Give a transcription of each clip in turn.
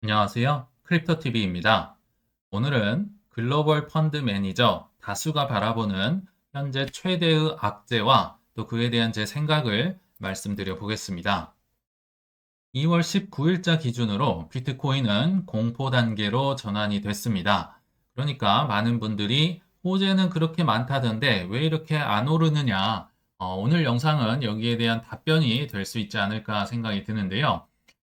안녕하세요. 크립토TV입니다. 오늘은 글로벌 펀드 매니저 다수가 바라보는 현재 최대의 악재와 또 그에 대한 제 생각을 말씀드려 보겠습니다. 2월 19일자 기준으로 비트코인은 공포 단계로 전환이 됐습니다. 그러니까 많은 분들이 호재는 그렇게 많다던데 왜 이렇게 안 오르느냐? 오늘 영상은 여기에 대한 답변이 될 수 있지 않을까 생각이 드는데요.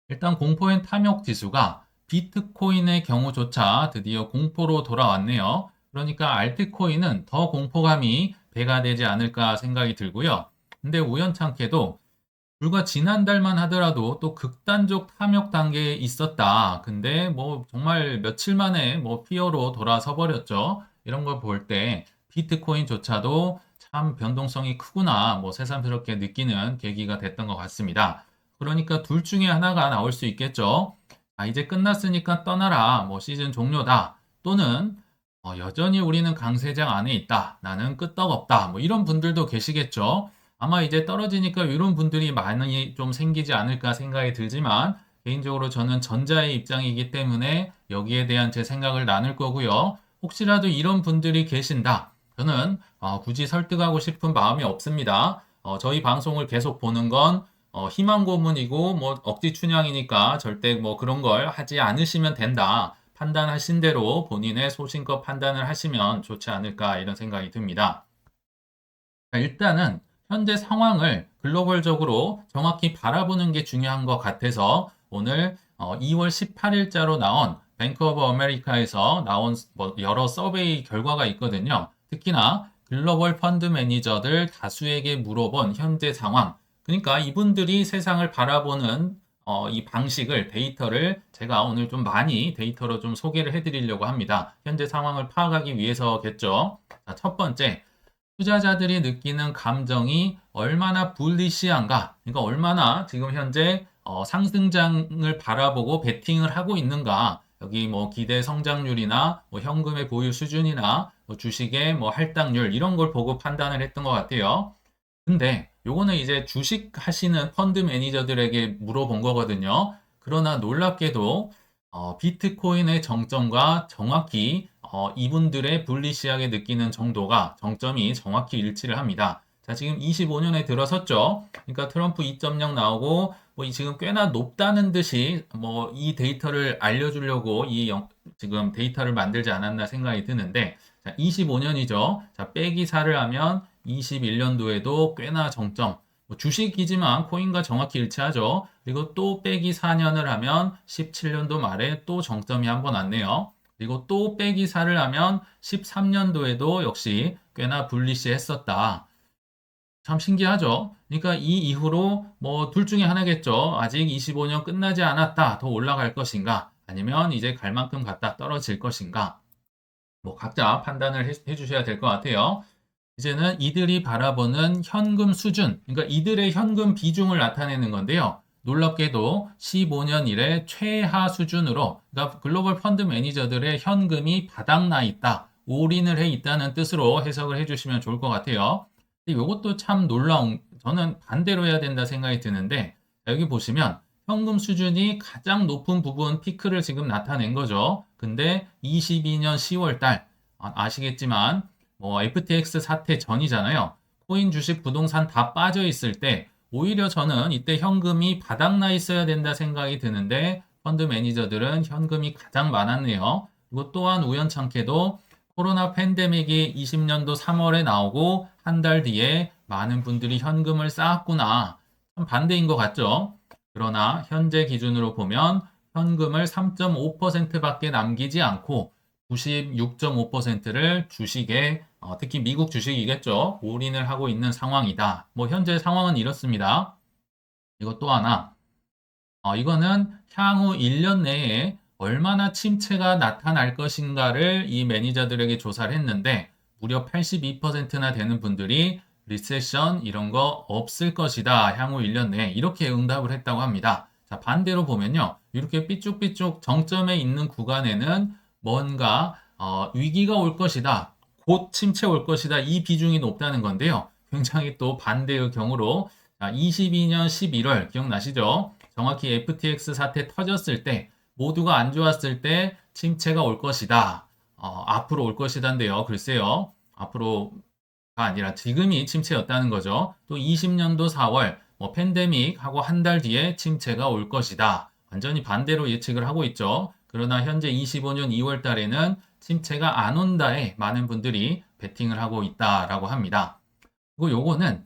일단 공포엔 탐욕 지수가 비트코인의 경우조차 드디어 공포로 돌아왔네요. 그러니까 알트코인은 더 공포감이 배가 되지 않을까 생각이 들고요. 근데 우연찮게도 불과 지난달만 하더라도 또 극단적 탐욕 단계에 있었다. 근데 뭐 정말 며칠 만에 뭐 피어로 돌아서 버렸죠. 이런 걸 볼 때 비트코인조차도 참 변동성이 크구나. 뭐 새삼스럽게 느끼는 계기가 됐던 것 같습니다. 그러니까 둘 중에 하나가 나올 수 있겠죠. 아, 이제 끝났으니까 떠나라. 뭐 시즌 종료다. 또는 여전히 우리는 강세장 안에 있다. 나는 끄떡없다. 뭐 이런 분들도 계시겠죠. 아마 이제 떨어지니까 이런 분들이 많이 좀 생기지 않을까 생각이 들지만 개인적으로 저는 전자의 입장이기 때문에 여기에 대한 제 생각을 나눌 거고요. 혹시라도 이런 분들이 계신다. 저는 굳이 설득하고 싶은 마음이 없습니다. 저희 방송을 계속 보는 건 희망 고문이고 뭐 억지 춘향이니까 절대 뭐 그런 걸 하지 않으시면 된다. 판단하신 대로 본인의 소신껏 판단을 하시면 좋지 않을까 이런 생각이 듭니다. 일단은 현재 상황을 글로벌적으로 정확히 바라보는 게 중요한 것 같아서 오늘 2월 18일자로 나온 뱅크 오브 아메리카에서 나온 뭐 여러 서베이 결과가 있거든요. 특히나 글로벌 펀드 매니저들 다수에게 물어본 현재 상황. 그러니까 이분들이 세상을 바라보는 이 방식을 데이터를 제가 오늘 좀 많이 데이터로 좀 소개를 해드리려고 합니다. 현재 상황을 파악하기 위해서겠죠. 자, 첫 번째. 투자자들이 느끼는 감정이 얼마나 불리시한가, 그러니까 얼마나 지금 현재 상승장을 바라보고 베팅을 하고 있는가, 여기 뭐 기대 성장률이나 뭐 현금의 보유 수준이나 뭐 주식의 뭐 할당률 이런 걸 보고 판단을 했던 것 같아요. 근데 요거는 이제 주식 하시는 펀드 매니저들에게 물어본 거거든요. 그러나 놀랍게도 비트코인의 정점과 정확히 이분들의 불리시하게 느끼는 정도가 정점이 정확히 일치를 합니다. 자, 지금 25년에 들어섰죠. 그러니까 트럼프 2.0 나오고 뭐 지금 꽤나 높다는 듯이 뭐 이 데이터를 알려주려고 지금 데이터를 만들지 않았나 생각이 드는데 자, 25년이죠. 자, 빼기 4를 하면 21년도에도 꽤나 정점. 뭐 주식이지만 코인과 정확히 일치하죠. 그리고 또 빼기 4년을 하면 17년도 말에 또 정점이 한 번 왔네요. 그리고 또 빼기 4를 하면 13년도에도 역시 꽤나 불리시했었다. 참 신기하죠? 그러니까 이 이후로 뭐 둘 중에 하나겠죠. 아직 25년 끝나지 않았다. 더 올라갈 것인가? 아니면 이제 갈 만큼 갔다 떨어질 것인가? 뭐 각자 판단을 해주셔야 될 것 같아요. 이제는 이들이 바라보는 현금 수준, 그러니까 이들의 현금 비중을 나타내는 건데요. 놀랍게도 15년 이래 최하 수준으로, 그러니까 글로벌 펀드 매니저들의 현금이 바닥나 있다, 올인을 해 있다는 뜻으로 해석을 해주시면 좋을 것 같아요. 근데 이것도 참 놀라운, 저는 반대로 해야 된다 생각이 드는데, 여기 보시면 현금 수준이 가장 높은 부분 피크를 지금 나타낸 거죠. 근데 22년 10월 달, 아시겠지만 뭐 FTX 사태 전이잖아요. 코인, 주식, 부동산 다 빠져 있을 때 오히려 저는 이때 현금이 바닥나 있어야 된다 생각이 드는데 펀드 매니저들은 현금이 가장 많았네요. 그리고 또한 우연찮게도 코로나 팬데믹이 20년도 3월에 나오고 한 달 뒤에 많은 분들이 현금을 쌓았구나. 참 반대인 것 같죠? 그러나 현재 기준으로 보면 현금을 3.5%밖에 남기지 않고 96.5%를 주식에 특히 미국 주식이겠죠. 올인을 하고 있는 상황이다. 뭐 현재 상황은 이렇습니다. 이것 또 하나. 이거는 향후 1년 내에 얼마나 침체가 나타날 것인가를 이 매니저들에게 조사를 했는데 무려 82%나 되는 분들이 리세션 이런 거 없을 것이다. 향후 1년 내에 이렇게 응답을 했다고 합니다. 자, 반대로 보면요. 이렇게 삐쭉삐쭉 정점에 있는 구간에는 뭔가 위기가 올 것이다. 곧 침체 올 것이다. 이 비중이 높다는 건데요. 굉장히 또 반대의 경우로 자, 22년 11월 기억나시죠? 정확히 FTX 사태 터졌을 때 모두가 안 좋았을 때 침체가 올 것이다. 앞으로 올 것이다인데요. 글쎄요. 앞으로가 아니라 지금이 침체였다는 거죠. 또 20년도 4월 팬데믹하고 한 달 뒤에 침체가 올 것이다. 완전히 반대로 예측을 하고 있죠. 그러나 현재 25년 2월 달에는 침체가 안 온다에 많은 분들이 베팅을 하고 있다라고 합니다. 그리고 요거는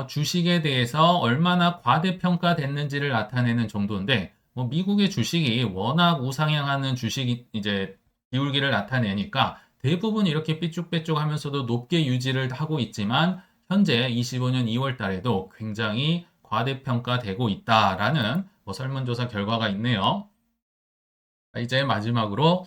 주식에 대해서 얼마나 과대평가됐는지를 나타내는 정도인데 미국의 주식이 워낙 우상향하는 주식이 이제 기울기를 나타내니까 대부분 이렇게 삐쭉빼쭉 하면서도 높게 유지를 하고 있지만 현재 25년 2월 달에도 굉장히 과대평가되고 있다라는 설문조사 결과가 있네요. 이제 마지막으로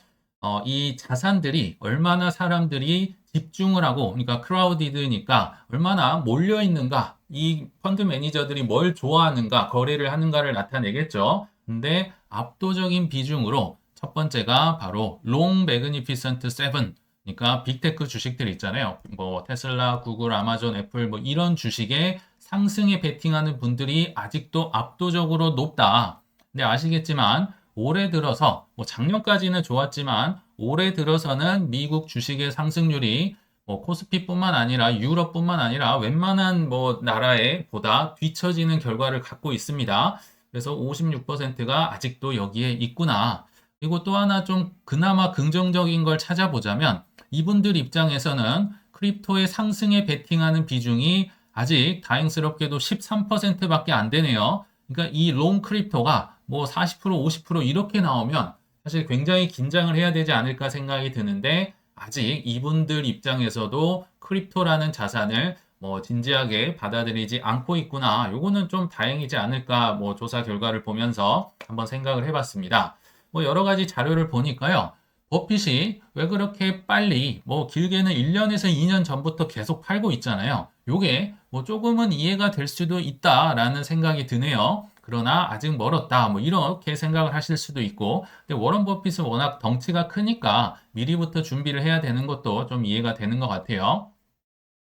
이 자산들이 얼마나 사람들이 집중을 하고, 그러니까 크라우디드니까 얼마나 몰려 있는가, 이 펀드 매니저들이 뭘 좋아하는가, 거래를 하는가를 나타내겠죠. 근데 압도적인 비중으로 첫 번째가 바로 롱 매그니피센트 세븐, 그러니까 빅테크 주식들 있잖아요. 테슬라, 구글, 아마존, 애플 이런 주식에 상승에 베팅하는 분들이 아직도 압도적으로 높다. 근데 아시겠지만 올해 들어서 작년까지는 좋았지만 올해 들어서는 미국 주식의 상승률이 코스피뿐만 아니라 유럽뿐만 아니라 웬만한 나라에 보다 뒤처지는 결과를 갖고 있습니다. 그래서 56%가 아직도 여기에 있구나. 그리고 또 하나 좀 그나마 긍정적인 걸 찾아보자면 이분들 입장에서는 크립토의 상승에 베팅하는 비중이 아직 다행스럽게도 13%밖에 안 되네요. 그러니까 이 롱 크립토가 40%, 50% 이렇게 나오면 사실 굉장히 긴장을 해야 되지 않을까 생각이 드는데 아직 이분들 입장에서도 크립토라는 자산을 진지하게 받아들이지 않고 있구나. 요거는 좀 다행이지 않을까 조사 결과를 보면서 한번 생각을 해봤습니다. 여러 가지 자료를 보니까요. 버핏이 왜 그렇게 빨리 길게는 1년에서 2년 전부터 계속 팔고 있잖아요. 요게 조금은 이해가 될 수도 있다라는 생각이 드네요. 그러나 아직 멀었다. 이렇게 생각을 하실 수도 있고, 근데 워런 버핏은 워낙 덩치가 크니까 미리부터 준비를 해야 되는 것도 좀 이해가 되는 것 같아요.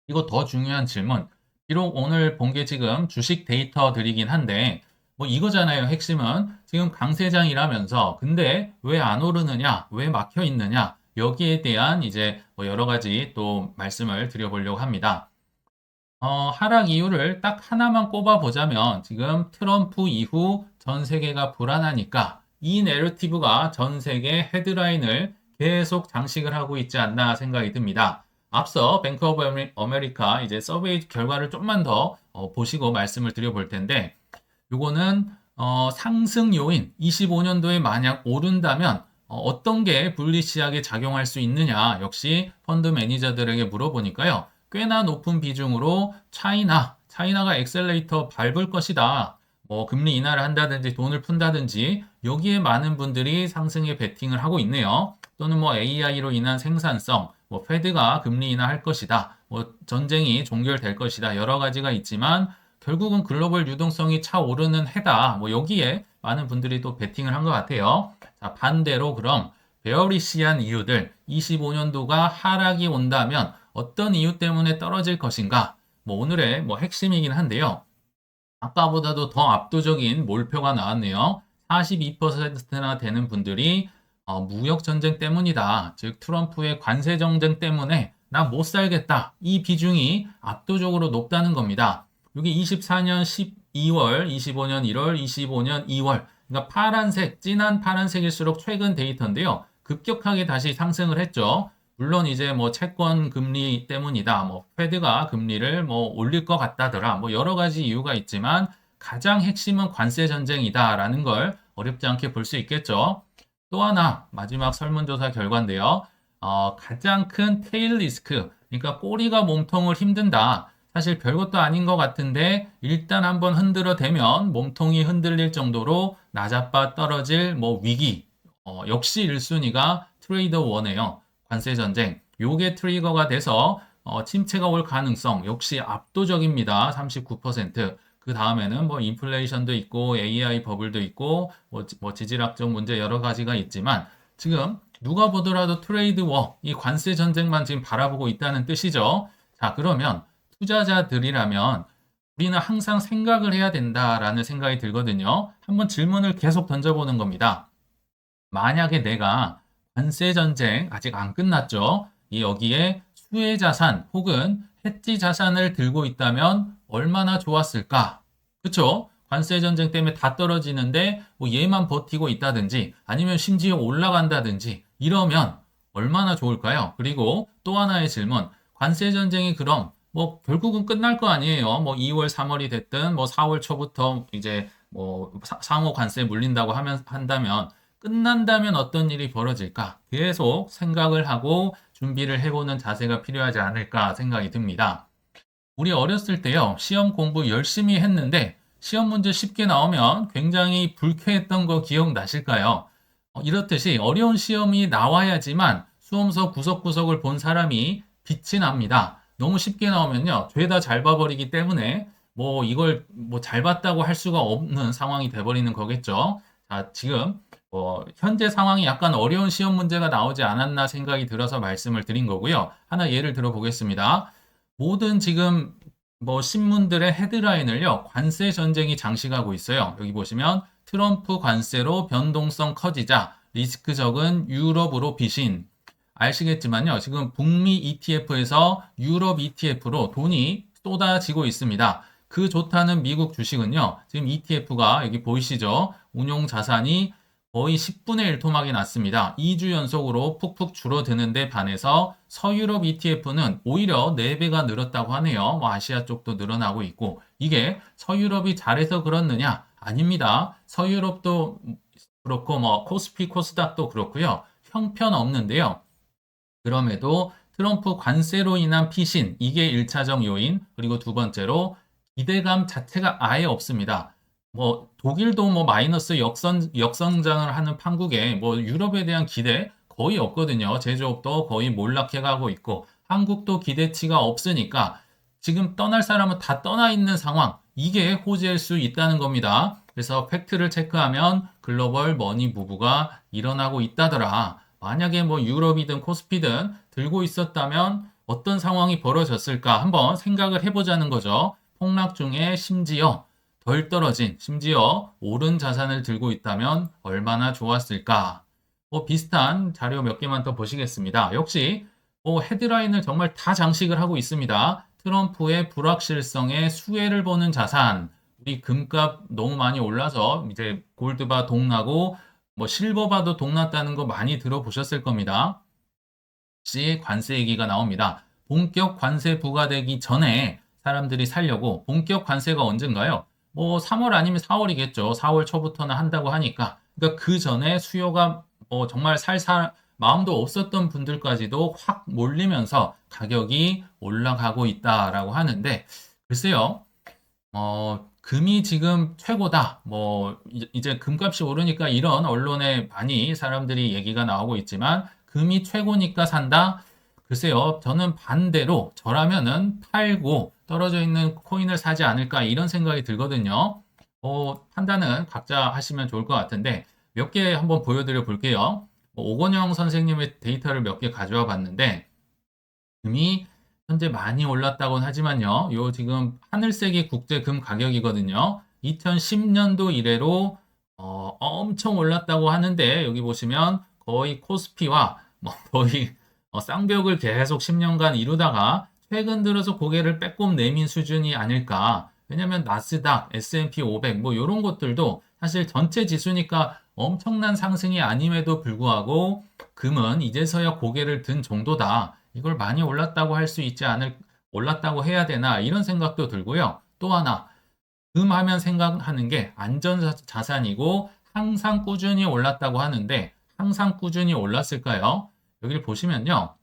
이거 더 중요한 질문. 비록 오늘 본 게 지금 주식 데이터들이긴 한데, 이거잖아요. 핵심은 지금 강세장이라면서, 근데 왜 안 오르느냐? 왜 막혀 있느냐? 여기에 대한 이제 여러 가지 또 말씀을 드려보려고 합니다. 하락 이유를 딱 하나만 꼽아보자면 지금 트럼프 이후 전 세계가 불안하니까 이 내러티브가 전 세계 헤드라인을 계속 장식을 하고 있지 않나 생각이 듭니다. 앞서 뱅크 오브 아메리카 이제 서베이 결과를 좀만 더 보시고 말씀을 드려볼 텐데 요거는 상승 요인 25년도에 만약 오른다면 어떤 게 불리시하게 작용할 수 있느냐 역시 펀드 매니저들에게 물어보니까요. 꽤나 높은 비중으로 차이나가 엑셀레이터 밟을 것이다. 금리 인하를 한다든지 돈을 푼다든지 여기에 많은 분들이 상승에 베팅을 하고 있네요. 또는 AI로 인한 생산성, 페드가 금리 인하할 것이다. 전쟁이 종결될 것이다. 여러 가지가 있지만 결국은 글로벌 유동성이 차오르는 해다. 여기에 많은 분들이 또 베팅을 한 것 같아요. 자, 반대로 그럼 베어리시한 이유들 25년도가 하락이 온다면 어떤 이유 때문에 떨어질 것인가? 오늘의 핵심이긴 한데요. 아까보다도 더 압도적인 몰표가 나왔네요. 42%나 되는 분들이 무역 전쟁 때문이다. 즉 트럼프의 관세 정쟁 때문에 나 못 살겠다. 이 비중이 압도적으로 높다는 겁니다. 여기 24년 12월, 25년 1월, 25년 2월. 그러니까 파란색, 진한 파란색일수록 최근 데이터인데요. 급격하게 다시 상승을 했죠. 물론 이제 채권 금리 때문이다. 페드가 금리를 올릴 것 같다더라. 여러 가지 이유가 있지만 가장 핵심은 관세 전쟁이다라는 걸 어렵지 않게 볼 수 있겠죠. 또 하나 마지막 설문조사 결과인데요. 가장 큰 테일 리스크, 그러니까 꼬리가 몸통을 힘든다. 사실 별것도 아닌 것 같은데 일단 한번 흔들어 대면 몸통이 흔들릴 정도로 나자빠 떨어질 위기. 역시 1순위가 트레이더 원이에요. 관세 전쟁. 요게 트리거가 돼서 침체가 올 가능성 역시 압도적입니다. 39%. 그 다음에는 인플레이션도 있고 AI 버블도 있고 지질학적 문제 여러 가지가 있지만 지금 누가 보더라도 트레이드 워, 이 관세 전쟁만 지금 바라보고 있다는 뜻이죠. 자, 그러면 투자자들이라면 우리는 항상 생각을 해야 된다라는 생각이 들거든요. 한번 질문을 계속 던져보는 겁니다. 만약에 내가 관세 전쟁 아직 안 끝났죠. 이 여기에 수혜 자산 혹은 해지 자산을 들고 있다면 얼마나 좋았을까? 그쵸? 관세 전쟁 때문에 다 떨어지는데 뭐 얘만 버티고 있다든지 아니면 심지어 올라간다든지 이러면 얼마나 좋을까요? 그리고 또 하나의 질문. 관세 전쟁이 그럼 뭐 결국은 끝날 거 아니에요. 뭐 2월, 3월이 됐든 뭐 4월 초부터 이제 뭐 상호 관세 물린다고 하면 한다면 끝난다면 어떤 일이 벌어질까? 계속 생각을 하고 준비를 해보는 자세가 필요하지 않을까 생각이 듭니다. 우리 어렸을 때요, 시험 공부 열심히 했는데 시험 문제 쉽게 나오면 굉장히 불쾌했던 거 기억나실까요? 이렇듯이 어려운 시험이 나와야지만 수험서 구석구석을 본 사람이 빛이 납니다. 너무 쉽게 나오면요, 죄다 잘 봐버리기 때문에 뭐 이걸 뭐 잘 봤다고 할 수가 없는 상황이 돼버리는 거겠죠. 자, 지금 현재 상황이 약간 어려운 시험 문제가 나오지 않았나 생각이 들어서 말씀을 드린 거고요. 하나 예를 들어 보겠습니다. 모든 지금 뭐 신문들의 헤드라인을요, 관세 전쟁이 장식하고 있어요. 여기 보시면 트럼프 관세로 변동성 커지자 리스크 적은 유럽으로 비신. 아시겠지만요, 지금 북미 ETF에서 유럽 ETF로 돈이 쏟아지고 있습니다. 그 좋다는 미국 주식은요, 지금 ETF가 여기 보이시죠? 운용 자산이 거의 10분의 1 토막이 났습니다. 2주 연속으로 푹푹 줄어드는데 반해서 서유럽 ETF는 오히려 4배가 늘었다고 하네요. 뭐 아시아 쪽도 늘어나고 있고 이게 서유럽이 잘해서 그렇느냐? 아닙니다. 서유럽도 그렇고 뭐 코스피 코스닥도 그렇고요. 형편없는데요. 그럼에도 트럼프 관세로 인한 피신 이게 1차적 요인 그리고 두 번째로 기대감 자체가 아예 없습니다. 뭐 독일도 뭐 마이너스 역성장을 하는 판국에 뭐 유럽에 대한 기대 거의 없거든요. 제조업도 거의 몰락해 가고 있고 한국도 기대치가 없으니까 지금 떠날 사람은 다 떠나 있는 상황. 이게 호재일 수 있다는 겁니다. 그래서 팩트를 체크하면 글로벌 머니 부부가 일어나고 있다더라. 만약에 뭐 유럽이든 코스피든 들고 있었다면 어떤 상황이 벌어졌을까 한번 생각을 해보자는 거죠. 폭락 중에 심지어 덜 떨어진, 심지어 오른 자산을 들고 있다면 얼마나 좋았을까? 뭐 비슷한 자료 몇 개만 더 보시겠습니다. 역시 뭐 헤드라인을 정말 다 장식을 하고 있습니다. 트럼프의 불확실성에 수혜를 보는 자산. 우리 금값 너무 많이 올라서 이제 골드바 동나고 뭐 실버바도 동났다는 거 많이 들어보셨을 겁니다. 혹시 관세 얘기가 나옵니다. 본격 관세 부과되기 전에 사람들이 살려고 본격 관세가 언젠가요? 뭐 3월 아니면 4월이겠죠. 4월 초부터는 한다고 하니까. 그러니까 그 전에 수요가 정말 살살 마음도 없었던 분들까지도 확 몰리면서 가격이 올라가고 있다라고 하는데 글쎄요. 금이 지금 최고다. 뭐, 이제 금값이 오르니까 이런 언론에 많이 사람들이 얘기가 나오고 있지만, 금이 최고니까 산다? 글쎄요, 저는 반대로 저라면은 팔고 떨어져 있는 코인을 사지 않을까 이런 생각이 들거든요. 판단은 각자 하시면 좋을 것 같은데, 몇 개 한번 보여드려 볼게요. 오건영 선생님의 데이터를 몇 개 가져와 봤는데, 금이 현재 많이 올랐다고는 하지만요. 요 지금 하늘색이 국제 금 가격이거든요. 2010년도 이래로 엄청 올랐다고 하는데 여기 보시면 거의 코스피와 뭐 거의 쌍벽을 계속 10년간 이루다가 최근 들어서 고개를 빼꼼 내민 수준이 아닐까. 왜냐면 나스닥, S&P 500 뭐 이런 것들도 사실 전체 지수니까 엄청난 상승이 아님에도 불구하고 금은 이제서야 고개를 든 정도다. 이걸 많이 올랐다고 할 수 있지 않을, 올랐다고 해야 되나, 이런 생각도 들고요. 또 하나, 하면 생각하는 게 안전자산이고 항상 꾸준히 올랐다고 하는데 항상 꾸준히 올랐을까요? 여기를 보시면요.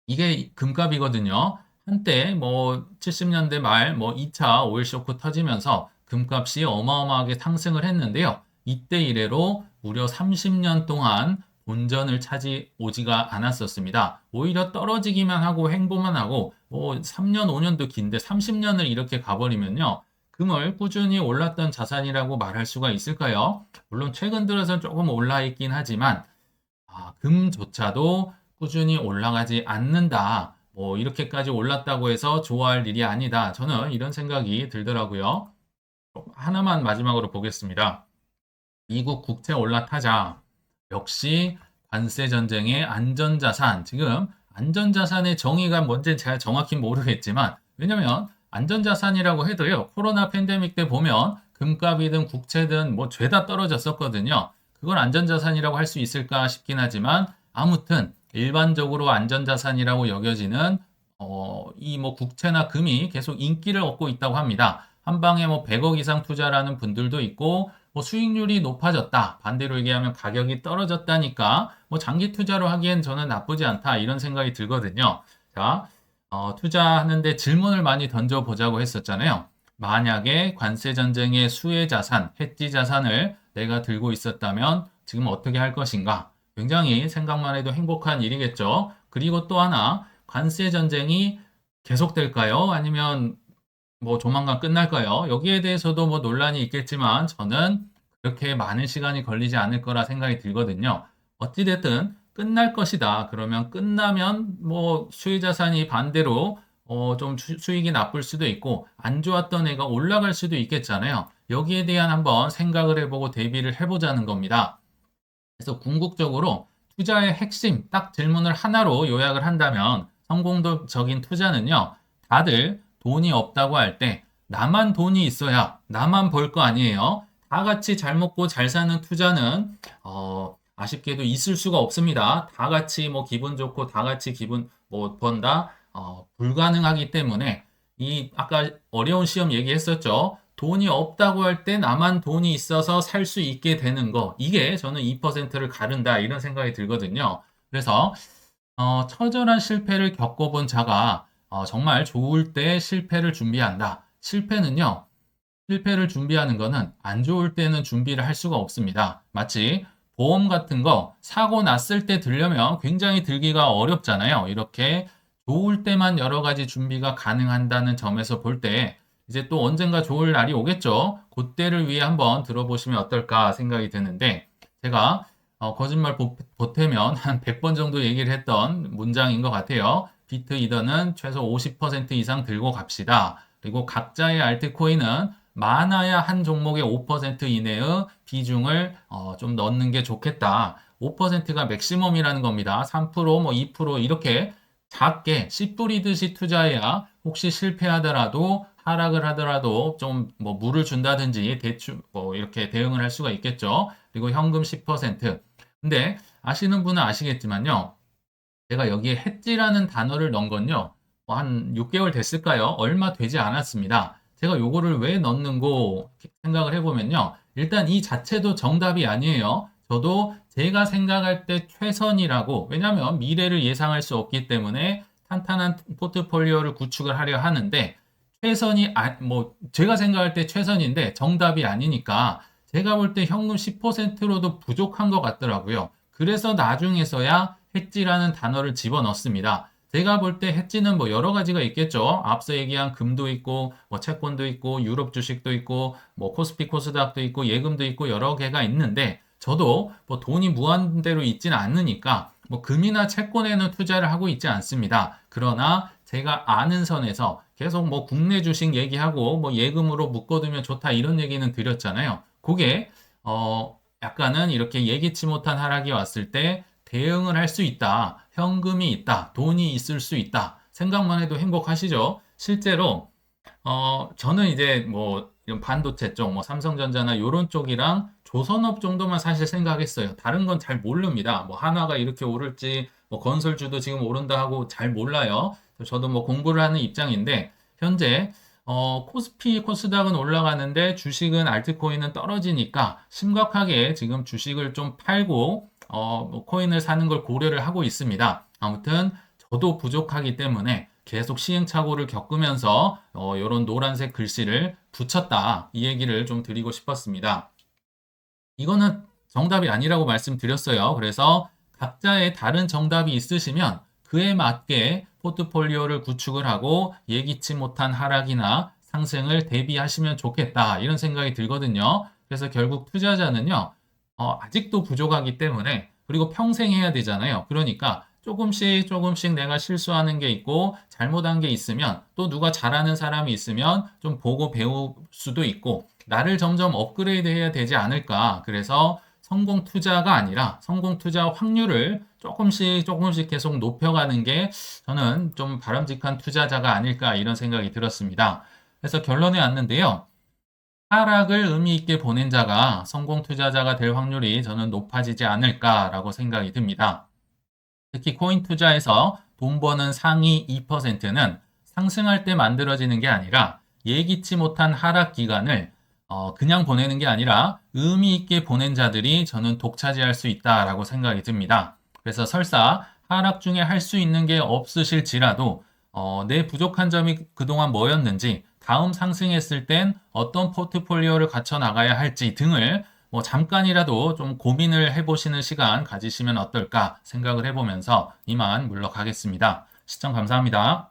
이게 금값이거든요. 한때 뭐 70년대 말 뭐 2차 오일 쇼크 터지면서 금값이 어마어마하게 상승을 했는데요. 이때 이래로 무려 30년 동안 본전을 차지 오지가 않았었습니다. 오히려 떨어지기만 하고 횡보만 하고 뭐 3년, 5년도 긴데 30년을 이렇게 가버리면요. 금을 꾸준히 올랐던 자산이라고 말할 수가 있을까요? 물론 최근 들어서 조금 올라 있긴 하지만 금조차도 꾸준히 올라가지 않는다. 뭐 이렇게까지 올랐다고 해서 좋아할 일이 아니다. 저는 이런 생각이 들더라고요. 하나만 마지막으로 보겠습니다. 미국 국채 올라타자. 역시 관세 전쟁의 안전자산. 지금 안전자산의 정의가 뭔지 잘 정확히 모르겠지만, 왜냐면 안전자산이라고 해도요, 코로나 팬데믹 때 보면 금값이든 국채든 뭐 죄다 떨어졌었거든요. 그걸 안전자산이라고 할 수 있을까 싶긴 하지만, 아무튼 일반적으로 안전자산이라고 여겨지는 이 뭐 국채나 금이 계속 인기를 얻고 있다고 합니다. 한 방에 뭐 100억 이상 투자라는 분들도 있고, 뭐 수익률이 높아졌다. 반대로 얘기하면 가격이 떨어졌다니까 뭐 장기 투자로 하기엔 저는 나쁘지 않다. 이런 생각이 들거든요. 자, 투자하는데 질문을 많이 던져보자고 했었잖아요. 만약에 관세 전쟁의 수혜 자산, 해지 자산을 내가 들고 있었다면 지금 어떻게 할 것인가? 굉장히 생각만 해도 행복한 일이겠죠. 그리고 또 하나, 관세 전쟁이 계속될까요? 아니면 뭐 조만간 끝날까요? 여기에 대해서도 뭐 논란이 있겠지만 저는 그렇게 많은 시간이 걸리지 않을 거라 생각이 들거든요. 어찌됐든 끝날 것이다. 그러면 끝나면 뭐 수혜자산이 반대로 좀 수익이 나쁠 수도 있고 안 좋았던 애가 올라갈 수도 있겠잖아요. 여기에 대한 한번 생각을 해보고 대비를 해보자는 겁니다. 그래서 궁극적으로 투자의 핵심 딱 질문을 하나로 요약을 한다면 성공적인 투자는요. 다들 돈이 없다고 할 때 나만 돈이 있어야 나만 벌 거 아니에요. 다 같이 잘 먹고 잘 사는 투자는 아쉽게도 있을 수가 없습니다. 다 같이 뭐 기분 좋고 다 같이 기분 뭐 번다 불가능하기 때문에 이 아까 어려운 시험 얘기했었죠. 돈이 없다고 할 때 나만 돈이 있어서 살 수 있게 되는 거 이게 저는 2%를 가른다 이런 생각이 들거든요. 그래서 처절한 실패를 겪어본 자가 정말 좋을 때 실패를 준비한다. 실패를 준비하는 거는 안 좋을 때는 준비를 할 수가 없습니다. 마치 보험 같은 거 사고 났을 때 들려면 굉장히 들기가 어렵잖아요. 이렇게 좋을 때만 여러 가지 준비가 가능한다는 점에서 볼 때 이제 또 언젠가 좋을 날이 오겠죠. 그때를 위해 한번 들어보시면 어떨까 생각이 드는데 제가 거짓말 보태면 한 100번 정도 얘기를 했던 문장인 것 같아요. 비트 이더는 최소 50% 이상 들고 갑시다. 그리고 각자의 알트코인은 많아야 한 종목의 5% 이내의 비중을 좀 넣는 게 좋겠다. 5%가 맥시멈이라는 겁니다. 3%, 뭐 2% 이렇게 작게 씨 뿌리듯이 투자해야 혹시 실패하더라도 하락을 하더라도 좀 뭐 물을 준다든지 대충 뭐 이렇게 대응을 할 수가 있겠죠. 그리고 현금 10%. 근데 아시는 분은 아시겠지만요. 제가 여기에 해지라는 단어를 넣은 건요. 뭐한 6개월 됐을까요? 얼마 되지 않았습니다. 제가 요거를 왜 넣는고 생각을 해보면요. 일단 이 자체도 정답이 아니에요. 저도 제가 생각할 때 최선이라고, 왜냐하면 미래를 예상할 수 없기 때문에 탄탄한 포트폴리오를 구축을 하려 하는데, 뭐, 제가 생각할 때 최선인데 정답이 아니니까 제가 볼 때 현금 10%로도 부족한 것 같더라고요. 그래서 나중에서야 해지라는 단어를 집어넣습니다. 제가 볼 때 해지는 뭐 여러 가지가 있겠죠. 앞서 얘기한 금도 있고, 뭐 채권도 있고, 유럽 주식도 있고, 뭐 코스피 코스닥도 있고, 예금도 있고 여러 개가 있는데, 저도 뭐 돈이 무한대로 있지는 않으니까 뭐 금이나 채권에는 투자를 하고 있지 않습니다. 그러나 제가 아는 선에서 계속 뭐 국내 주식 얘기하고 뭐 예금으로 묶어두면 좋다 이런 얘기는 드렸잖아요. 그게 약간은 이렇게 예기치 못한 하락이 왔을 때 대응을 할 수 있다. 현금이 있다. 돈이 있을 수 있다. 생각만 해도 행복하시죠? 실제로 저는 이제 뭐 이런 반도체 쪽, 뭐 삼성전자나 이런 쪽이랑 조선업 정도만 사실 생각했어요. 다른 건 잘 모릅니다. 뭐 한화가 이렇게 오를지, 뭐 건설주도 지금 오른다 하고 잘 몰라요. 저도 뭐 공부를 하는 입장인데 현재 코스피, 코스닥은 올라가는데 주식은 알트코인은 떨어지니까 심각하게 지금 주식을 좀 팔고 뭐 코인을 사는 걸 고려를 하고 있습니다. 아무튼 저도 부족하기 때문에 계속 시행착오를 겪으면서 이런 노란색 글씨를 붙였다. 이 얘기를 좀 드리고 싶었습니다. 이거는 정답이 아니라고 말씀드렸어요. 그래서 각자의 다른 정답이 있으시면 그에 맞게 포트폴리오를 구축을 하고 예기치 못한 하락이나 상승을 대비하시면 좋겠다. 이런 생각이 들거든요. 그래서 결국 투자자는요, 아직도 부족하기 때문에 그리고 평생 해야 되잖아요. 그러니까 조금씩 내가 실수하는 게 있고 잘못한 게 있으면 또 누가 잘하는 사람이 있으면 좀 보고 배울 수도 있고 나를 점점 업그레이드 해야 되지 않을까. 그래서 성공 투자가 아니라 성공 투자 확률을 조금씩 계속 높여가는 게 저는 좀 바람직한 투자자가 아닐까 이런 생각이 들었습니다. 그래서 결론에 왔는데요. 하락을 의미 있게 보낸 자가 성공 투자자가 될 확률이 저는 높아지지 않을까라고 생각이 듭니다. 특히 코인 투자에서 돈 버는 상위 2%는 상승할 때 만들어지는 게 아니라 예기치 못한 하락 기간을 그냥 보내는 게 아니라 의미 있게 보낸 자들이 저는 독차지할 수 있다라고 생각이 듭니다. 그래서 설사 하락 중에 할 수 있는 게 없으실지라도 내 부족한 점이 그동안 뭐였는지 다음 상승했을 땐 어떤 포트폴리오를 갖춰 나가야 할지 등을 뭐 잠깐이라도 좀 고민을 해보시는 시간 가지시면 어떨까 생각을 해보면서 이만 물러가겠습니다. 시청 감사합니다.